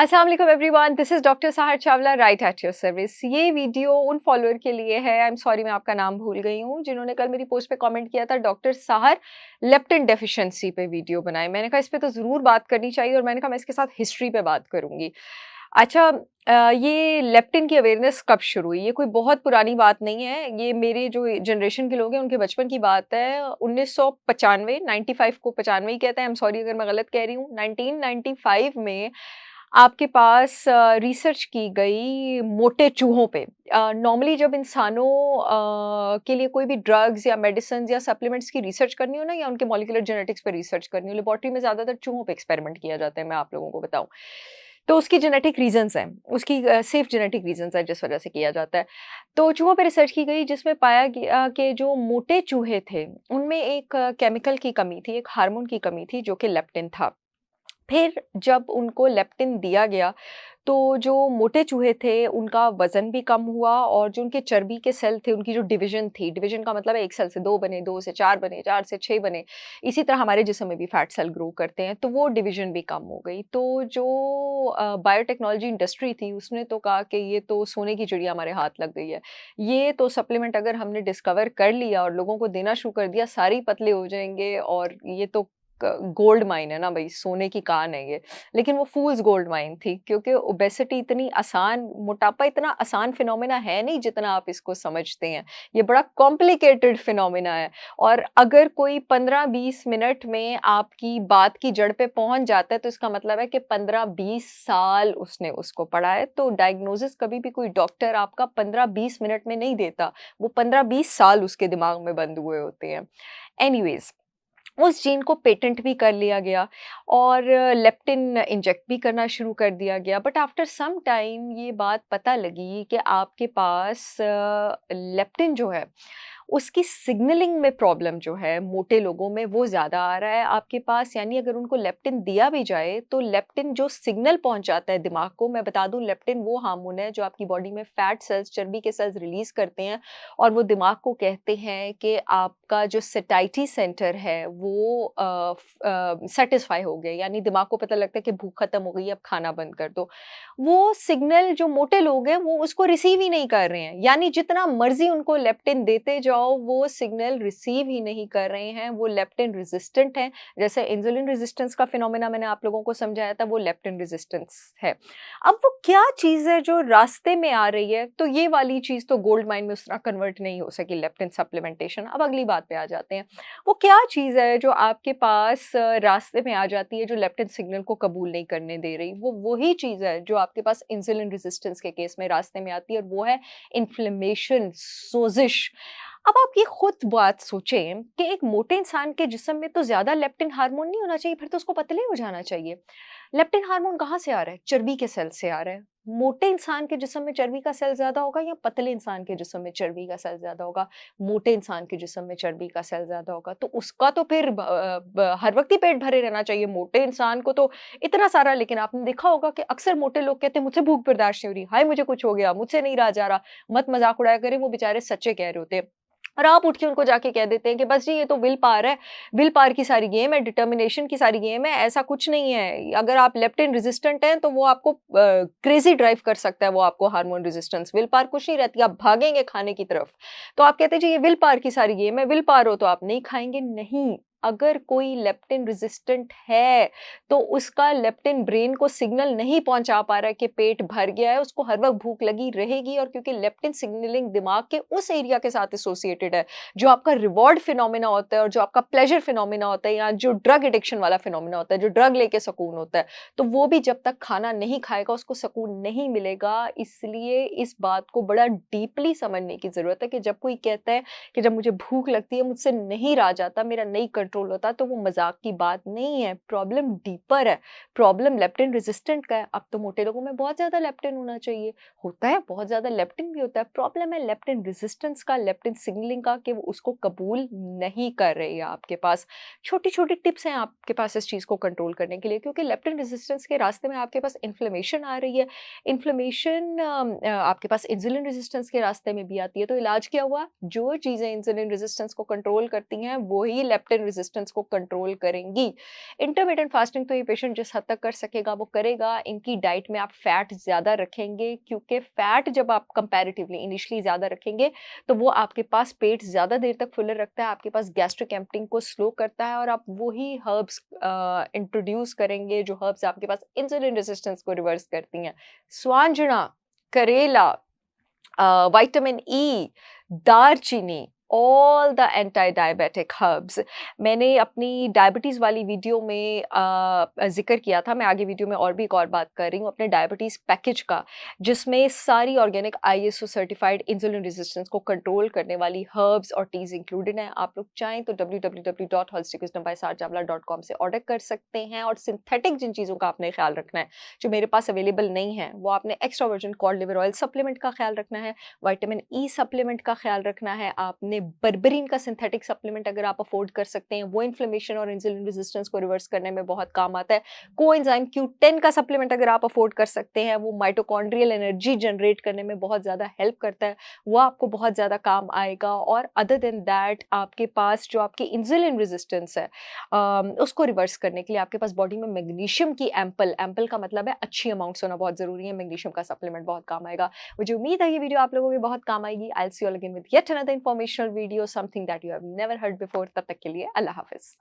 अस्सलाम वालेकुम everyone, this is doctor Sahar Chawla right at your service. ये वीडियो उन फॉलोअर के लिए है, आई एम सॉरी मैं आपका नाम भूल गई हूँ, जिन्होंने कल मेरी पोस्ट पे कमेंट किया था डॉक्टर साहर लेप्टिन डेफिशिएंसी पे वीडियो बनाएं। मैंने कहा इस पे तो ज़रूर बात करनी चाहिए और मैंने कहा मैं इसके साथ हिस्ट्री पे बात करूँगी। अच्छा, ये लेप्टिन की अवेयरनेस कब शुरू हुई? ये कोई बहुत पुरानी बात नहीं है, ये मेरे जो जनरेशन के लोग हैं उनके बचपन की बात है। 1995 95 को 95 ही कहते हैं, आई एम सॉरी अगर मैं गलत कह रही हूँ। 1995 में आपके पास रिसर्च की गई मोटे चूहों पे। नॉर्मली जब इंसानों के लिए कोई भी ड्रग्स या मेडिसिन्स या सप्लीमेंट्स की रिसर्च करनी हो ना, या उनके मॉलिक्यूलर जेनेटिक्स पे रिसर्च करनी हो, लेबोरेटरी में ज़्यादातर चूहों पे एक्सपेरिमेंट किया जाता है, मैं आप लोगों को बताऊँ। तो उसकी जेनेटिक रीज़न्स हैं, उसकी सेफ जेनेटिक रीज़न्स हैं जिस वजह से किया जाता है। तो चूहों पे रिसर्च की गई जिसमें पाया गया कि जो मोटे चूहे थे, उनमें एक केमिकल की कमी थी, एक हार्मोन की कमी थी जो कि लेप्टिन था। फिर जब उनको लेप्टिन दिया गया, तो जो मोटे चूहे थे, उनका वज़न भी कम हुआ और जो उनके चर्बी के सेल थे, उनकी जो डिवीज़न थी, डिवीज़न का मतलब है 1 सेल से 2 बने, 2 से 4 बने, 4 से 6 बने। इसी तरह हमारे जिस्म में भी फैट सेल ग्रो करते हैं, तो वो डिवीज़न भी कम हो गई। तो जो बायोटेक्नोलॉजी इंडस्ट्री थी, उसने तो कहा कि ये तो सोने की चिड़िया हमारे हाथ लग गई है। ये तो सप्लीमेंट अगर हमने डिस्कवर कर लिया और लोगों को देना शुरू कर दिया, सारे ही पतले हो जाएँगे और ये तो गोल्ड माइन है ना भई, सोने की कान है ये। लेकिन वो फूल्स गोल्ड माइन थी, क्योंकि ओबेसिटी इतनी आसान, मोटापा इतना आसान फिनोमेना है नहीं जितना आप इसको समझते हैं। ये बड़ा कॉम्प्लिकेटेड फिनोमेना है और अगर कोई 15-20 मिनट में आपकी बात की जड़ पे पहुँच जाता है, तो इसका मतलब है कि 15-20 साल उसने उसको पढ़ा है। तो डायग्नोसिस कभी भी कोई डॉक्टर आपका 15-20 मिनट में नहीं देता, वो 15-20 साल उसके दिमाग में बंद हुए होते हैं। एनीवेज़, उस जीन को पेटेंट भी कर लिया गया और लेप्टिन इंजेक्ट भी करना शुरू कर दिया गया। बट आफ्टर सम टाइम ये बात पता लगी कि आपके पास लेप्टिन जो है, उसकी सिग्नलिंग में प्रॉब्लम जो है मोटे लोगों में वो ज़्यादा आ रहा है आपके पास। यानी अगर उनको लेप्टिन दिया भी जाए, तो लेप्टिन जो सिग्नल पहुंचाता है दिमाग को, मैं बता दूं लेप्टिन वो हार्मोन है जो आपकी बॉडी में फैट सेल्स, चर्बी के सेल्स रिलीज करते हैं और वो दिमाग को कहते हैं कि आपका जो सेटाइटी सेंटर है वो सेटिस्फाई हो गया, यानी दिमाग को पता लगता है कि भूख खत्म हो गई, अब खाना बंद कर दो। वो सिग्नल जो मोटे लोग हैं वो उसको रिसीव ही नहीं कर रहे हैं, यानी जितना मर्जी उनको लेप्टिन देते जाओ वो सिग्नल रिसीव ही नहीं कर रहे हैं, वो लेप्टिन रेजिस्टेंट हैं। जैसे इंसुलिन रेजिस्टेंस का फिनोमेना मैंने आप लोगों को समझाया था, वो लेप्टिन रेजिस्टेंस है। अब वो क्या चीज़ है जो रास्ते में आ रही है, तो ये वाली चीज़ तो गोल्ड माइन में उस तरह कन्वर्ट नहीं हो सकी, लेप्टिन सप्लीमेंटेशन। अब अगली बात पे आ जाते हैं, वो क्या चीज़ है जो आपके पास रास्ते में आ जाती है, जो लेप्टिन सिग्नल को कबूल नहीं करने दे रही? वो वही चीज़ है जो आपके पास इंसुलिन रेजिस्टेंस के केस में रास्ते में आती है और वो है इन्फ्लेमेशन, सोजिश। अब आप ये खुद बात सोचें कि एक मोटे इंसान के जिस्म में तो ज़्यादा लेप्टिन हार्मोन नहीं होना चाहिए, फिर तो उसको पतले हो जाना चाहिए। लेप्टिन हार्मोन कहाँ से आ रहा है? चर्बी के सेल से आ रहा है। मोटे इंसान के जिस्म में चर्बी का सेल ज़्यादा होगा या पतले इंसान के जिस्म में चर्बी का सेल ज़्यादा होगा? मोटे इंसान के जिस्म में चर्बी का सेल ज़्यादा होगा। तो उसका तो फिर हर वक़्त ही पेट भरे रहना चाहिए। मोटे इंसान को तो इतना सारा, लेकिन आपने देखा होगा कि अक्सर मोटे लोग कहते हैं मुझसे भूख बर्दाश्त नहीं हो रही, हाय मुझे कुछ हो गया, मुझसे नहीं रहा जा रहा। मत मज़ाक उड़ाया करें, वो बेचारे सच्चे कह रहे होते हैं। और आप उठ के उनको जाके कह देते हैं कि बस जी ये तो विल पावर है, विल पावर की सारी गेम है, डिटर्मिनेशन की सारी गेम है, ऐसा कुछ नहीं है। अगर आप लेप्टिन रेजिस्टेंट हैं तो वो आपको क्रेज़ी ड्राइव कर सकता है, वो आपको हार्मोन रेजिस्टेंस। विल पावर कुछ नहीं रहती, आप भागेंगे खाने की तरफ। तो आप कहते हैं जी ये विल पावर की सारी गेम है, विल पावर हो तो आप नहीं खाएँगे, नहीं। अगर कोई लेप्टिन रेजिस्टेंट है, तो उसका लेप्टिन ब्रेन को सिग्नल नहीं पहुँचा पा रहा है कि पेट भर गया है, उसको हर वक़्त भूख लगी रहेगी। और क्योंकि लेप्टिन सिग्नलिंग दिमाग के उस एरिया के साथ एसोसिएटेड है, जो आपका रिवॉर्ड फिनोमेना होता है और जो आपका प्लेज़र फिनोमेना होता है, या जो ड्रग एडिक्शन वाला फिनोमेना होता है, जो ड्रग लेके सुकून होता है, तो वो भी जब तक खाना नहीं खाएगा उसको सुकून नहीं मिलेगा। इसलिए इस बात को बड़ा डीपली समझने की ज़रूरत है कि जब कोई कहता है कि जब मुझे भूख लगती है, मुझसे नहीं रहा जाता, मेरा नहीं कंट्रोल होता, तो वो मज़ाक की बात नहीं है, प्रॉब्लम डीपर है। प्रॉब्लम लेप्टिन रेजिस्टेंट का है। अब तो मोटे लोगों में बहुत ज़्यादा लेप्टिन होना चाहिए, होता है, बहुत ज़्यादा लेप्टिन भी होता है। प्रॉब्लम है लेप्टिन रेजिस्टेंस का, लेप्टिन सिग्नलिंग का, कि वो उसको कबूल नहीं कर रही है आपके पास। छोटी-छोटी टिप्स हैं आपके पास इस चीज़ को कंट्रोल करने के लिए, क्योंकि लेप्टिन रेजिस्टेंस के रास्ते में आपके पास इन्फ्लेमेशन आ रही है। इन्फ्लेमेशन आपके पास इंसुलिन रेजिस्टेंस के रास्ते में भी आती है। तो इलाज क्या हुआ? जो चीज़ें इंसुलिन रेजिस्टेंस को कंट्रोल करती हैं, वो ही लेप्टिन रेजिस्टेंस को कंट्रोल करेंगी। इंटरमिटेंट फास्टिंग तो ये पेशेंट जिस हद तक कर सकेगा वो करेगा। इनकी डाइट में आप फैट ज़्यादा रखेंगे, क्योंकि फैट जब आप कंपैरेटिवली इनिशियली ज़्यादा रखेंगे तो वो आपके पास पेट ज़्यादा देर तक फुल रखता है, आपके पास गैस्ट्रिक एम्प्टिंग को स्लो करता है, और आप वही हर्ब्स इंट्रोड्यूस करेंगे जो हर्ब्स आपके पास इंसुलिन रेजिस्टेंस को रिवर्स करती हैं। स्वांजना, करेला, विटामिन ई, दालचीनी, all the anti diabetic herbs. मैंने अपनी डायबिटीज़ वाली वीडियो में ज़िक्र किया था, मैं आगे वीडियो में और भी एक और बात कर रही हूँ अपने डायबिटीज़ पैकेज का, जिसमें सारी organic ISO certified insulin resistance को कंट्रोल करने वाली हर्ब्स और टीज़ इंक्लूडेड हैं। आप लोग चाहें तो www.holisticwisdom.com से ऑर्डर कर सकते हैं। और सिंथेटिक जिन चीज़ों का आपने ख्याल रखना है जो मेरे पास अवेलेबल नहीं है, वो आपने extra virgin cod liver oil supplement का ख्याल रखना है, विटामिन ई सप्लीमेंट का ख्याल रखना है, आपने बर्बरीन का सिंथेटिक सप्लीमेंट अगर आप अफोर्ड कर सकते हैं, वो इन्फ्लेमेशन और इंसुलिन रेजिस्टेंस को रिवर्स करने में बहुत काम आता है। कोएंजाइम Q10 का सप्लीमेंट अगर आप अफोर्ड कर सकते हैं, वो माइटोकॉन्ड्रियल एनर्जी जनरेट करने में बहुत ज़्यादा हेल्प करता है, वो आपको बहुत ज़्यादा काम आएगा। और अदर देन दैट आपके पास जो आपकी इंसुलिन रेजिस्टेंस है उसको रिवर्स करने के लिए आपके पास बॉडी में मैग्नीशियम की एम्पल एम्पल का मतलब है अच्छी अमाउंट्स होना बहुत ज़रूरी है, मैग्नीशियम का सप्लीमेंट बहुत काम आएगा। मुझे उम्मीद है ये वीडियो आप लोगों के बहुत काम आएगी। I will see you all again with yet another informational video, something that you have never heard before. तब तक के लिए अल्लाह हाफिज़।